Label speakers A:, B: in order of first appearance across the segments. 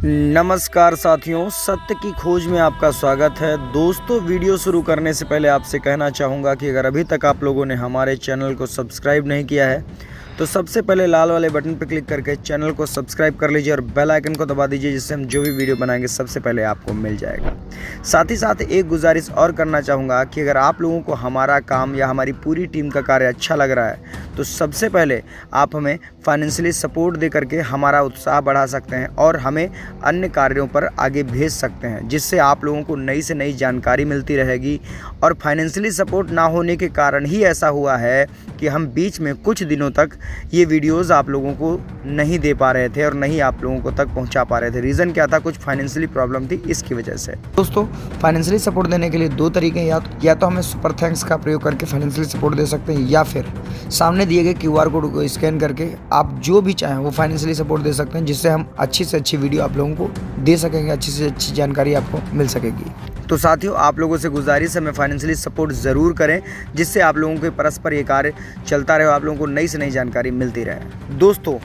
A: नमस्कार साथियों, सत्य की खोज में आपका स्वागत है। दोस्तों, वीडियो शुरू करने से पहले आपसे कहना चाहूँगा कि अगर अभी तक आप लोगों ने हमारे चैनल को सब्सक्राइब नहीं किया है तो सबसे पहले लाल वाले बटन पर क्लिक करके चैनल को सब्सक्राइब कर लीजिए और बेल आइकन को दबा दीजिए, जिससे हम जो भी वीडियो बनाएंगे सबसे पहले आपको मिल जाएगा। साथ ही साथ एक गुजारिश और करना चाहूँगा कि अगर आप लोगों को हमारा काम या हमारी पूरी टीम का कार्य अच्छा लग रहा है तो सबसे पहले आप हमें फाइनेंशियली सपोर्ट दे करके हमारा उत्साह बढ़ा सकते हैं और हमें अन्य कार्यों पर आगे भेज सकते हैं, जिससे आप लोगों को नई से नई जानकारी मिलती रहेगी। और फाइनेंशियली सपोर्ट ना होने के कारण ही ऐसा हुआ है कि हम बीच में कुछ दिनों तक ये वीडियोस आप लोगों को नहीं दे पा रहे थे और नहीं आप लोगों को तक पहुंचा पा रहे थे। रीज़न क्या था? कुछ फाइनेंशियली प्रॉब्लम थी, इसकी वजह से। दोस्तों, फाइनेंशियली सपोर्ट देने के लिए दो तरीके हैं, या तो हमें सुपर थैंक्स का प्रयोग करके फाइनेंशियली सपोर्ट दे सकते हैं, या फिर सामने दिए गए QR कोड को स्कैन करके आप जो भी चाहें वो फाइनेंशियली सपोर्ट दे सकते हैं, जिससे हम अच्छी से अच्छी वीडियो आप लोगों को दे सकेंगे, अच्छी से अच्छी जानकारी आपको मिल सकेगी। तो साथियों, आप लोगों से गुजारिश है, हमें फाइनेंशियली सपोर्ट ज़रूर करें, जिससे आप लोगों के परस्पर ये कार्य चलता रहे, आप लोगों को नई से नई जानकारी मिलती रहे। दोस्तों,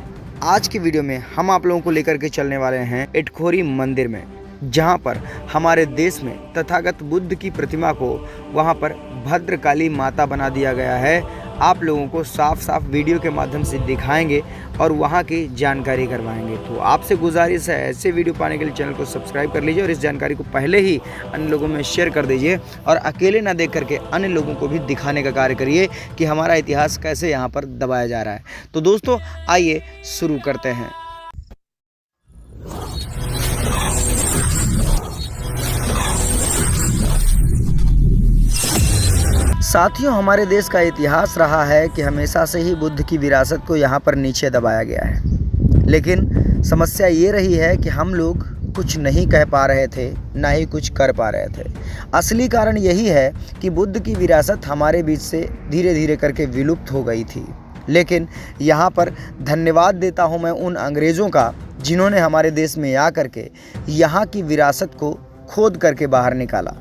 A: आज की वीडियो में हम आप लोगों को लेकर के चलने वाले हैं इटखोरी मंदिर में, जहां पर हमारे देश में तथागत बुद्ध की प्रतिमा को वहां पर भद्रकाली माता बना दिया गया है। आप लोगों को साफ साफ वीडियो के माध्यम से दिखाएंगे और वहां की जानकारी करवाएंगे। तो आपसे गुजारिश है, ऐसे वीडियो पाने के लिए चैनल को सब्सक्राइब कर लीजिए और इस जानकारी को पहले ही अन्य लोगों में शेयर कर दीजिए और अकेले ना देख करके अन्य लोगों को भी दिखाने का कार्य करिए कि हमारा इतिहास कैसे यहाँ पर दबाया जा रहा है। तो दोस्तों, आइए शुरू करते हैं। साथियों, हमारे देश का इतिहास रहा है कि हमेशा से ही बुद्ध की विरासत को यहाँ पर नीचे दबाया गया है, लेकिन समस्या ये रही है कि हम लोग कुछ नहीं कह पा रहे थे, ना ही कुछ कर पा रहे थे। असली कारण यही है कि बुद्ध की विरासत हमारे बीच से धीरे धीरे करके विलुप्त हो गई थी। लेकिन यहाँ पर धन्यवाद देता हूँ मैं उन अंग्रेज़ों का, जिन्होंने हमारे देश में आ करके यहाँ की विरासत को खोद करके बाहर निकाला,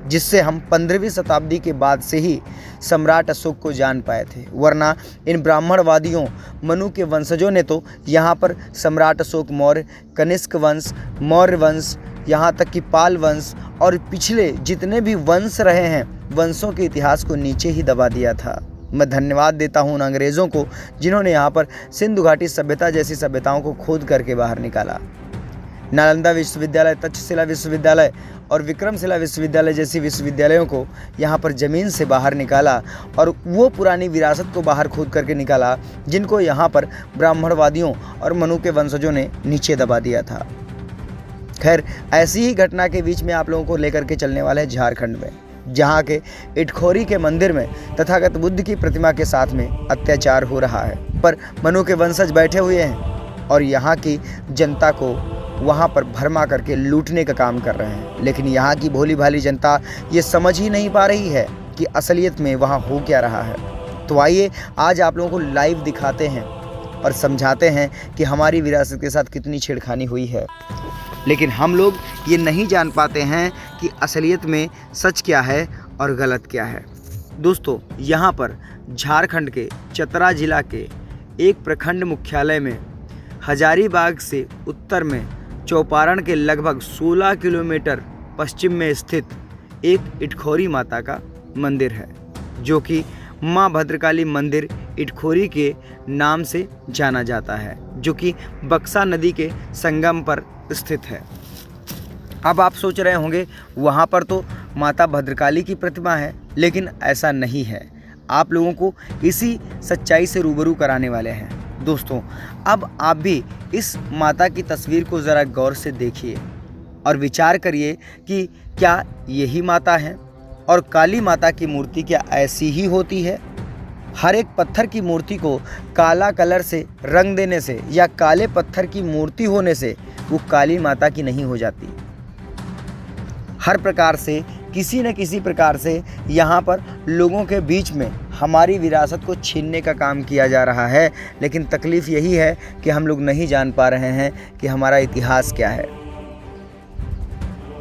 A: जिससे हम 15वीं शताब्दी के बाद से ही सम्राट अशोक को जान पाए थे। वरना इन ब्राह्मणवादियों मनु के वंशजों ने तो यहाँ पर सम्राट अशोक मौर्य, कनिष्क वंश, मौर्य वंश, यहाँ तक कि पाल वंश और पिछले जितने भी वंश रहे हैं, वंशों के इतिहास को नीचे ही दबा दिया था। मैं धन्यवाद देता हूँ उन अंग्रेज़ों को, जिन्होंने यहाँ पर सिंधु घाटी सभ्यता जैसी सभ्यताओं को खोद करके बाहर निकाला। नालंदा विश्वविद्यालय, तक्षशिला विश्वविद्यालय और विक्रमशिला विश्वविद्यालय जैसी विश्वविद्यालयों को यहाँ पर ज़मीन से बाहर निकाला और वो पुरानी विरासत को बाहर खोद करके निकाला, जिनको यहाँ पर ब्राह्मणवादियों और मनु के वंशजों ने नीचे दबा दिया था। खैर, ऐसी ही घटना के बीच में आप लोगों को लेकर के चलने वाले हैं झारखंड में, जहाँ के इटखोरी के मंदिर में तथागत बुद्ध की प्रतिमा के साथ में अत्याचार हो रहा है। पर मनु के वंशज बैठे हुए हैं और यहाँ की जनता को वहाँ पर भरमा करके लूटने का काम कर रहे हैं। लेकिन यहाँ की भोली भाली जनता ये समझ ही नहीं पा रही है कि असलियत में वहाँ हो क्या रहा है। तो आइए आज आप लोगों को लाइव दिखाते हैं और समझाते हैं कि हमारी विरासत के साथ कितनी छेड़खानी हुई है। लेकिन हम लोग ये नहीं जान पाते हैं कि असलियत में सच क्या है और गलत क्या है। दोस्तों, यहाँ पर झारखंड के चतरा जिला के एक प्रखंड मुख्यालय में हजारीबाग से उत्तर में चौपारण के लगभग 16 किलोमीटर पश्चिम में स्थित एक इटखोरी माता का मंदिर है, जो कि माँ भद्रकाली मंदिर इटखोरी के नाम से जाना जाता है, जो कि बक्सा नदी के संगम पर स्थित है। अब आप सोच रहे होंगे वहाँ पर तो माता भद्रकाली की प्रतिमा है, लेकिन ऐसा नहीं है। आप लोगों को इसी सच्चाई से रूबरू कराने वाले हैं। दोस्तों, अब आप भी इस माता की तस्वीर को ज़रा गौर से देखिए और विचार करिए कि क्या यही माता है और काली माता की मूर्ति क्या ऐसी ही होती है? हर एक पत्थर की मूर्ति को काला कलर से रंग देने से या काले पत्थर की मूर्ति होने से वो काली माता की नहीं हो जाती। हर प्रकार से किसी न किसी प्रकार से यहाँ पर लोगों के बीच में हमारी विरासत को छीनने का काम किया जा रहा है। लेकिन तकलीफ़ यही है कि हम लोग नहीं जान पा रहे हैं कि हमारा इतिहास क्या है।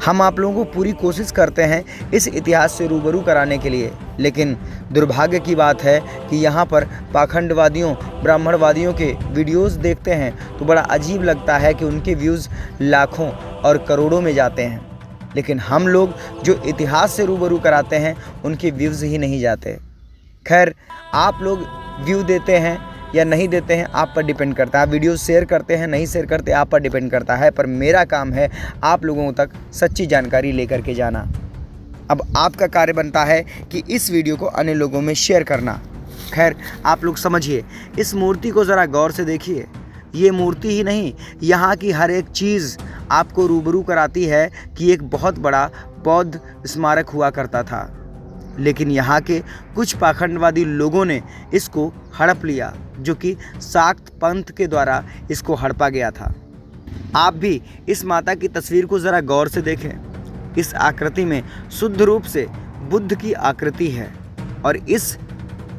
A: हम आप लोगों को पूरी कोशिश करते हैं इस इतिहास से रूबरू कराने के लिए, लेकिन दुर्भाग्य की बात है कि यहाँ पर पाखंडवादियों, ब्राह्मणवादियों के वीडियोस देखते हैं तो बड़ा अजीब लगता है कि उनके व्यूज़ लाखों और करोड़ों में जाते हैं, लेकिन हम लोग जो इतिहास से रूबरू कराते हैं उनके व्यूज़ ही नहीं जाते। खैर, आप लोग व्यू देते हैं या नहीं देते हैं आप पर डिपेंड करता है, आप वीडियो शेयर करते हैं नहीं शेयर करते आप पर डिपेंड करता है, पर मेरा काम है आप लोगों तक सच्ची जानकारी लेकर के जाना। अब आपका कार्य बनता है कि इस वीडियो को अन्य लोगों में शेयर करना। खैर, आप लोग समझिए, इस मूर्ति को ज़रा गौर से देखिए। ये मूर्ति ही नहीं, यहाँ की हर एक चीज़ आपको रूबरू कराती है कि एक बहुत बड़ा बौद्ध स्मारक हुआ करता था, लेकिन यहाँ के कुछ पाखंडवादी लोगों ने इसको हड़प लिया, जो कि शाक्त पंथ के द्वारा इसको हड़पा गया था। आप भी इस माता की तस्वीर को ज़रा गौर से देखें। इस आकृति में शुद्ध रूप से बुद्ध की आकृति है और इस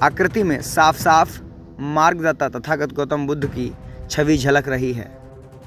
A: आकृति में साफ साफ मार्गदाता तथागत गौतम बुद्ध की छवि झलक रही है।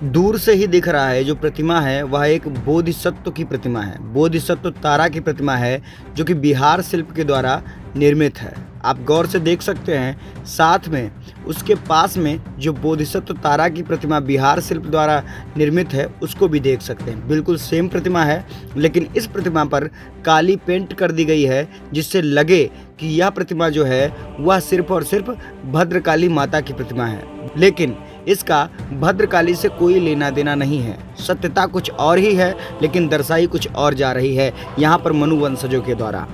A: दूर से ही दिख रहा है जो प्रतिमा है वह एक बोधिसत्व की प्रतिमा है, बोधिसत्व तारा की प्रतिमा है, जो कि बिहार शिल्प के द्वारा निर्मित है। आप गौर से देख सकते हैं, साथ में उसके पास में जो बोधिसत्व तारा की प्रतिमा बिहार शिल्प द्वारा निर्मित है उसको भी देख सकते हैं। बिल्कुल सेम प्रतिमा है, लेकिन इस प्रतिमा पर काली पेंट कर दी गई है, जिससे लगे कि यह प्रतिमा जो है वह सिर्फ और सिर्फ भद्रकाली माता की प्रतिमा है, लेकिन इसका भद्रकाली से कोई लेना देना नहीं है। सत्यता कुछ और ही है, लेकिन दर्शाई कुछ और जा रही है यहाँ पर मनुवंशजों के द्वारा।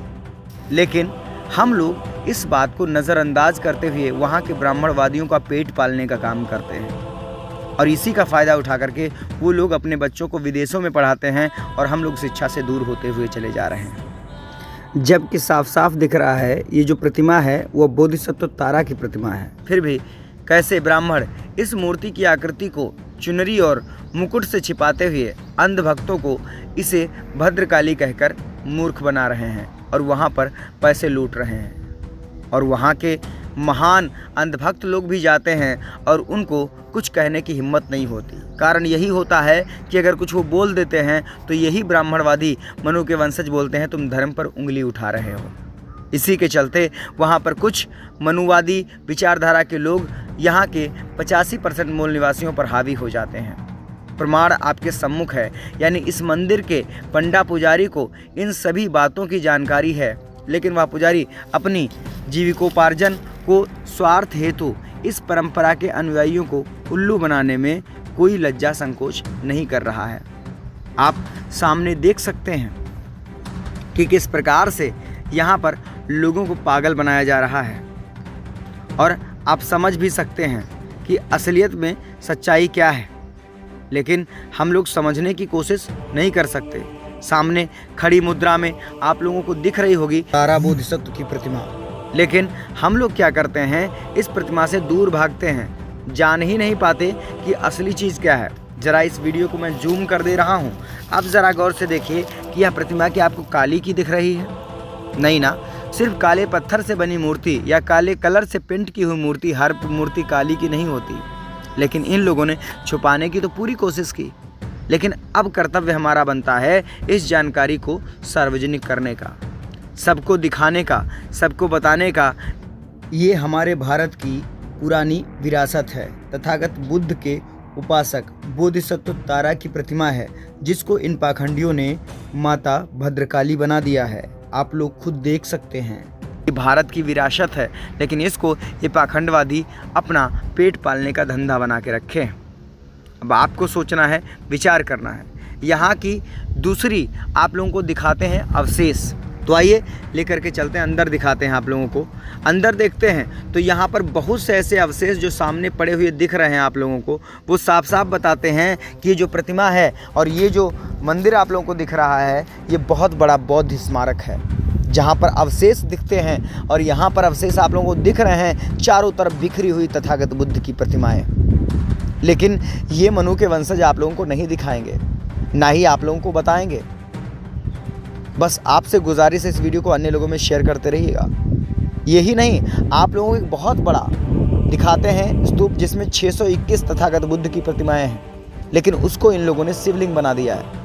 A: लेकिन हम लोग इस बात को नज़रअंदाज करते हुए वहाँ के ब्राह्मणवादियों का पेट पालने का काम करते हैं और इसी का फ़ायदा उठा करके वो लोग अपने बच्चों को विदेशों में पढ़ाते हैं और हम लोग शिक्षा से दूर होते हुए चले जा रहे हैं। जबकि साफ साफ दिख रहा है ये जो प्रतिमा है वो बोधिसत्व तारा की प्रतिमा है, फिर भी कैसे ब्राह्मण इस मूर्ति की आकृति को चुनरी और मुकुट से छिपाते हुए अंध भक्तों को इसे भद्रकाली कहकर मूर्ख बना रहे हैं और वहाँ पर पैसे लूट रहे हैं। और वहाँ के महान अंधभक्त लोग भी जाते हैं और उनको कुछ कहने की हिम्मत नहीं होती। कारण यही होता है कि अगर कुछ वो बोल देते हैं तो यही ब्राह्मणवादी मनु के वंशज बोलते हैं तुम धर्म पर उंगली उठा रहे हो। इसी के चलते वहाँ पर कुछ मनुवादी विचारधारा के लोग यहाँ के 85% मूल निवासियों पर हावी हो जाते हैं। प्रमाण आपके सम्मुख है, यानी इस मंदिर के पंडा पुजारी को इन सभी बातों की जानकारी है, लेकिन वह पुजारी अपनी जीविकोपार्जन को स्वार्थ हेतु इस परंपरा के अनुयायियों को उल्लू बनाने में कोई लज्जा संकोच नहीं कर रहा है। आप सामने देख सकते हैं कि किस प्रकार से यहाँ पर लोगों को पागल बनाया जा रहा है और आप समझ भी सकते हैं कि असलियत में सच्चाई क्या है, लेकिन हम लोग समझने की कोशिश नहीं कर सकते। सामने खड़ी मुद्रा में आप लोगों को दिख रही होगी तारा बोधिसत्व की प्रतिमा, लेकिन हम लोग क्या करते हैं, इस प्रतिमा से दूर भागते हैं, जान ही नहीं पाते कि असली चीज़ क्या है। ज़रा इस वीडियो को मैं जूम कर दे रहा हूँ, आप ज़रा गौर से देखिए कि यह प्रतिमा क्या आपको काली की दिख रही है? नहीं ना, सिर्फ काले पत्थर से बनी मूर्ति या काले कलर से पेंट की हुई मूर्ति हर मूर्ति काली की नहीं होती, लेकिन इन लोगों ने छुपाने की तो पूरी कोशिश की। लेकिन अब कर्तव्य हमारा बनता है इस जानकारी को सार्वजनिक करने का, सबको दिखाने का, सबको बताने का। ये हमारे भारत की पुरानी विरासत है। तथागत बुद्ध के उपासक बोधिसत्व तारा की प्रतिमा है, जिसको इन पाखंडियों ने माता भद्रकाली बना दिया है। आप लोग खुद देख सकते हैं, ये भारत की विरासत है, लेकिन इसको ये पाखंडवादी अपना पेट पालने का धंधा बना के रखे हैं। अब आपको सोचना है, विचार करना है। यहाँ की दूसरी आप लोगों को दिखाते हैं अवशेष, तो आइए लेकर के चलते हैं, अंदर दिखाते हैं आप लोगों को। अंदर देखते हैं तो यहाँ पर बहुत से ऐसे अवशेष जो सामने पड़े हुए दिख रहे हैं आप लोगों को, वो साफ साफ बताते हैं कि ये जो प्रतिमा है और ये जो मंदिर आप लोगों को दिख रहा है, ये बहुत बड़ा बौद्ध स्मारक है, जहाँ पर अवशेष दिखते हैं। और यहाँ पर अवशेष आप लोगों को दिख रहे हैं, चारों तरफ बिखरी हुई तथागत बुद्ध की प्रतिमाएँ। लेकिन ये मनु के वंशज आप लोगों को नहीं दिखाएंगे, ना ही आप लोगों को बताएंगे। बस आपसे गुजारिश है, इस वीडियो को अन्य लोगों में शेयर करते रहिएगा। यही नहीं, आप लोगों को एक बहुत बड़ा दिखाते हैं स्तूप, जिसमें 621 तथागत बुद्ध की प्रतिमाएं हैं, लेकिन उसको इन लोगों ने शिवलिंग बना दिया है।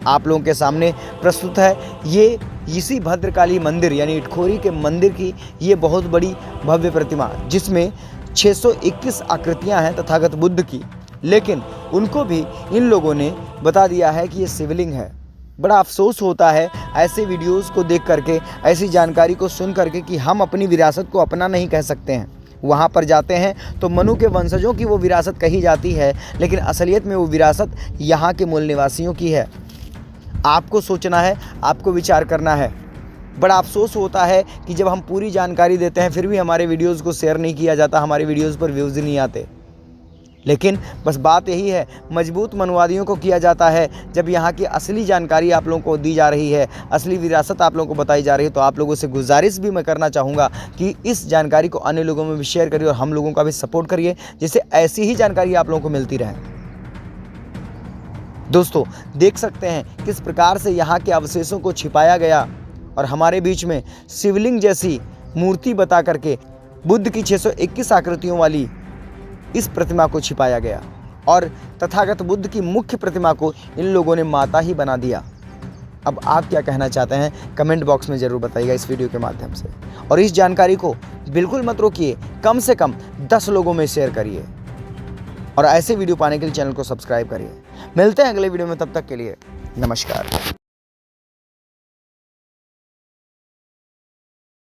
A: आप लोगों के सामने प्रस्तुत है। ये इसी भद्रकाली मंदिर यानी इटखोरी के मंदिर की ये बहुत बड़ी भव्य प्रतिमा, जिसमें 621 आकृतियां हैं तथागत बुद्ध की, लेकिन उनको भी इन लोगों ने बता दिया है कि ये शिवलिंग है। बड़ा अफसोस होता है ऐसे वीडियोस को देख करके, ऐसी जानकारी को सुन करके कि हम अपनी विरासत को अपना नहीं कह सकते हैं। वहाँ पर जाते हैं तो मनु के वंशजों की वो विरासत कही जाती है, लेकिन असलियत में वो विरासत यहाँ के मूल निवासियों की है। आपको सोचना है, आपको विचार करना है। बड़ा अफसोस होता है कि जब हम पूरी जानकारी देते हैं फिर भी हमारे वीडियोज़ को शेयर नहीं किया जाता, हमारे वीडियोज़ पर व्यूज़ नहीं आते। लेकिन बस बात यही है, मजबूत मनुवादियों को किया जाता है। जब यहाँ की असली जानकारी आप लोगों को दी जा रही है, असली विरासत आप लोगों को बताई जा रही है, तो आप लोगों से गुजारिश भी मैं करना चाहूँगा कि इस जानकारी को अन्य लोगों में भी शेयर करिए और हम लोगों का भी सपोर्ट करिए, जिससे ऐसी ही जानकारी आप लोगों को मिलती रहे। दोस्तों, देख सकते हैं किस प्रकार से यहाँ के अवशेषों को छिपाया गया और हमारे बीच में शिवलिंग जैसी मूर्ति बता करके बुद्ध की 621 आकृतियों वाली इस प्रतिमा को छिपाया गया और तथागत बुद्ध की मुख्य प्रतिमा को इन लोगों ने माता ही बना दिया। अब आप क्या कहना चाहते हैं कमेंट बॉक्स में ज़रूर बताइएगा इस वीडियो के माध्यम से, और इस जानकारी को बिल्कुल मत रोकिए, कम से कम 10 लोगों में शेयर करिए और ऐसे वीडियो पाने के लिए चैनल को सब्सक्राइब करिए। मिलते हैं अगले वीडियो में, तब तक के लिए नमस्कार।